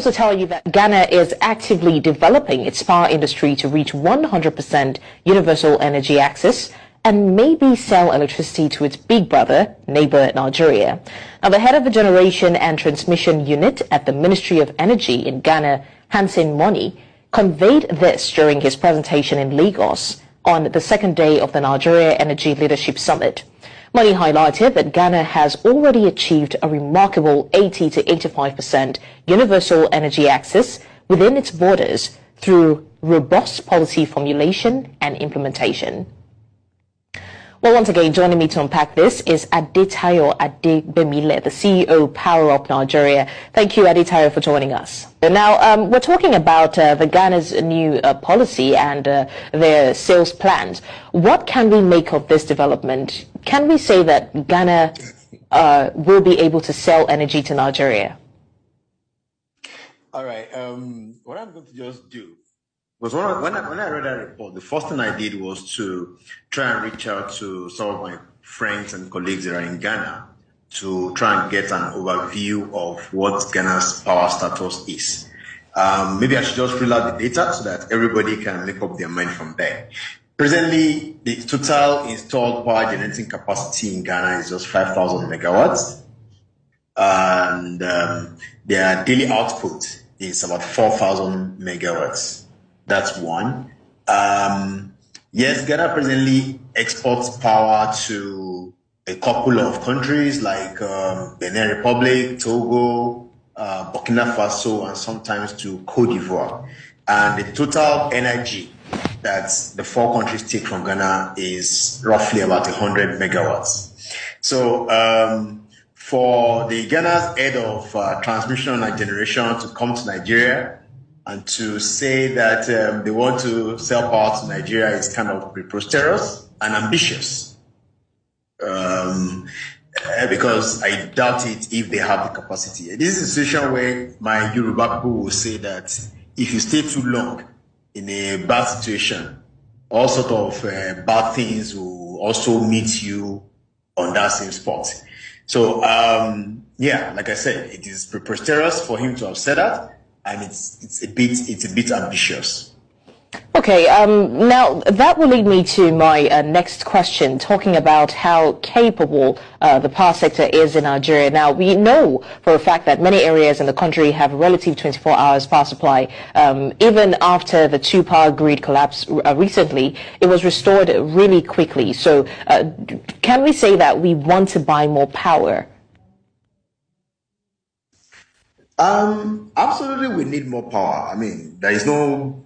Also tell you that Ghana is actively developing its power industry to reach 100% universal energy access and maybe sell electricity to its big brother, neighbor Nigeria. Now, the head of the Generation and Transmission Unit at the Ministry of Energy in Ghana, Hansen Money, conveyed this during his presentation in Lagos on the second day of the Nigeria Energy Leadership Summit. Money highlighted that Ghana has already achieved a remarkable 80 to 85% universal energy access within its borders through robust policy formulation and implementation. Well, once again, joining me to unpack this is Adetayo Adebemile, the CEO, Power Up Nigeria. Thank you, Adetayo, for joining us. Now, we're talking about the Ghana's new policy and their sales plans. What can we make of this development? Can we say that Ghana will be able to sell energy to Nigeria? All right. What I'm going to just do was when I read that report, the first thing I did was to try and reach out to some of my friends and colleagues that are in Ghana to try and get an overview of what Ghana's power status is. Maybe I should just fill out the data so that everybody can make up their mind from there. Presently, the total installed power generating capacity in Ghana is just 5,000 megawatts, and their daily output is about 4,000 megawatts. That's one. Yes, Ghana presently exports power to a couple of countries like Benin Republic, Togo, Burkina Faso, and sometimes to Cote d'Ivoire. And the total energy that the four countries take from Ghana is roughly about 100 megawatts. So for the Ghana's head of transmission and generation to come to Nigeria and to say that they want to sell power to Nigeria is kind of preposterous and ambitious, because I doubt it if they have the capacity. This is a situation where my Yoruba people will say that if you stay too long in a bad situation, all sort of bad things will also meet you on that same spot. So, yeah, like I said, it is preposterous for him to have said that. And it's a bit ambitious. Okay, now that will lead me to my next question, talking about how capable the power sector is in Nigeria. Now, we know for a fact that many areas in the country have a relative 24 hours power supply. Even after the two-power grid collapse recently, it was restored really quickly. So can we say that we want to buy more power? Absolutely, we need more power. I mean, there's no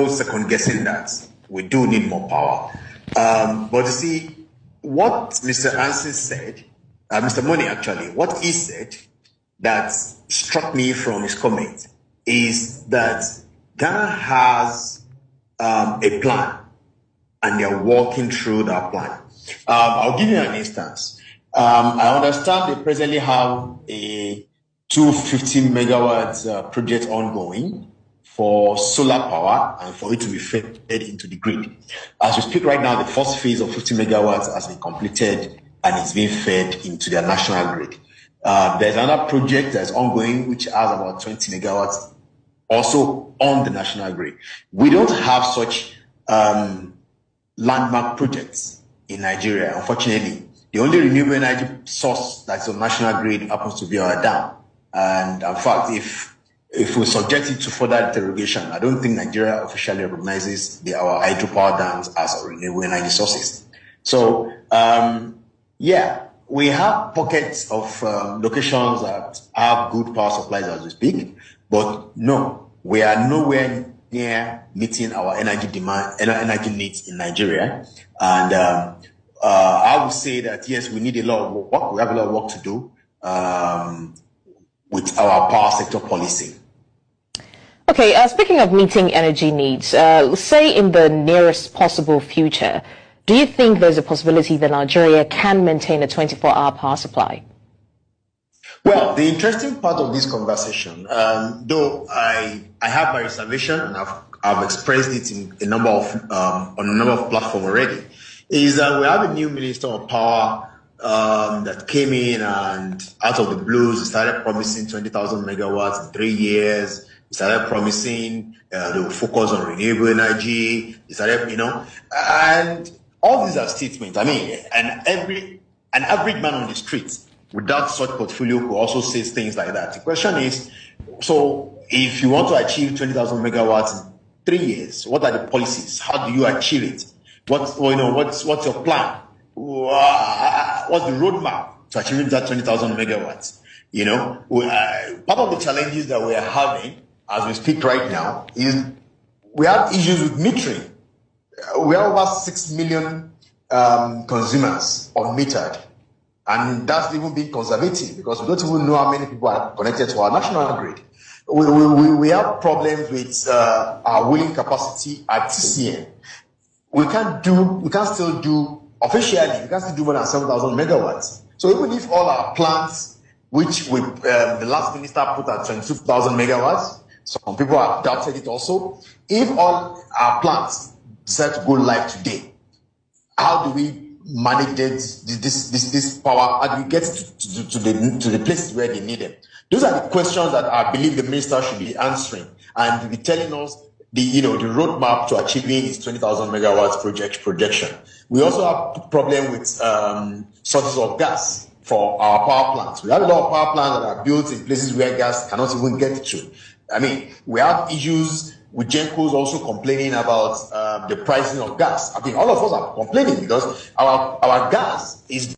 second guessing that we do need more power. But you see, what Mr. Hansen said, Mr. Money actually, what he said that struck me from his comment is that Ghana has a plan and they're working through that plan. I'll give you an instance. I understand they presently have a 250 megawatts project ongoing for solar power and for it to be fed into the grid. As we speak right now, the first phase of 50 megawatts has been completed and it's being fed into their national grid. There's another project that's ongoing which has about 20 megawatts also on the national grid. We don't have such landmark projects in Nigeria, unfortunately. The only renewable energy source that's on national grid happens to be our dam. And in fact, if we subject it to further interrogation, I don't think Nigeria officially recognizes our hydropower dams as renewable energy sources. So, yeah, we have pockets of locations that have good power supplies as we speak, but no, we are nowhere near meeting our energy demand, energy needs in Nigeria. And I would say that yes, we need a lot of work. We have a lot of work to do with our power sector policy. Okay, speaking of meeting energy needs, say in the nearest possible future, do you think there's a possibility that Nigeria can maintain a 24-hour power supply? Well, the interesting part of this conversation, though I have my reservation and I've expressed it in a number of on a number of platforms already, is that we have a new Minister of Power that came in and out of the blues, they started promising 20,000 megawatts in 3 years. They started promising they will focus on renewable energy. They started, and all these are statements. I mean, an average man on the street without such portfolio could also say things like that. The question is, so if you want to achieve 20,000 megawatts in 3 years, what are the policies? How do you achieve it? What's your plan? What's the roadmap to achieving that 20,000 megawatts? Part of the challenges that we are having as we speak right now is we have issues with metering. We have over 6 million consumers unmetered, and that's even being conservative because we don't even know how many people are connected to our national grid. We have problems with our wheeling capacity at TCN. We can't still do officially. We can't still do more than 7,000 megawatts. So even if all our plants, which the last minister put at 22,000 megawatts, some people have doubted it also. If all our plants decide to go live today, how do we manage this power? How do we get to the places where they need them? Those are the questions that I believe the minister should be answering and be telling us the roadmap to achieving his 20,000 megawatts projection. We also have a problem with sources of gas for our power plants. We have a lot of power plants that are built in places where gas cannot even get to. I mean, we have issues with Gencos also complaining about the pricing of gas. I mean, all of us are complaining because our gas is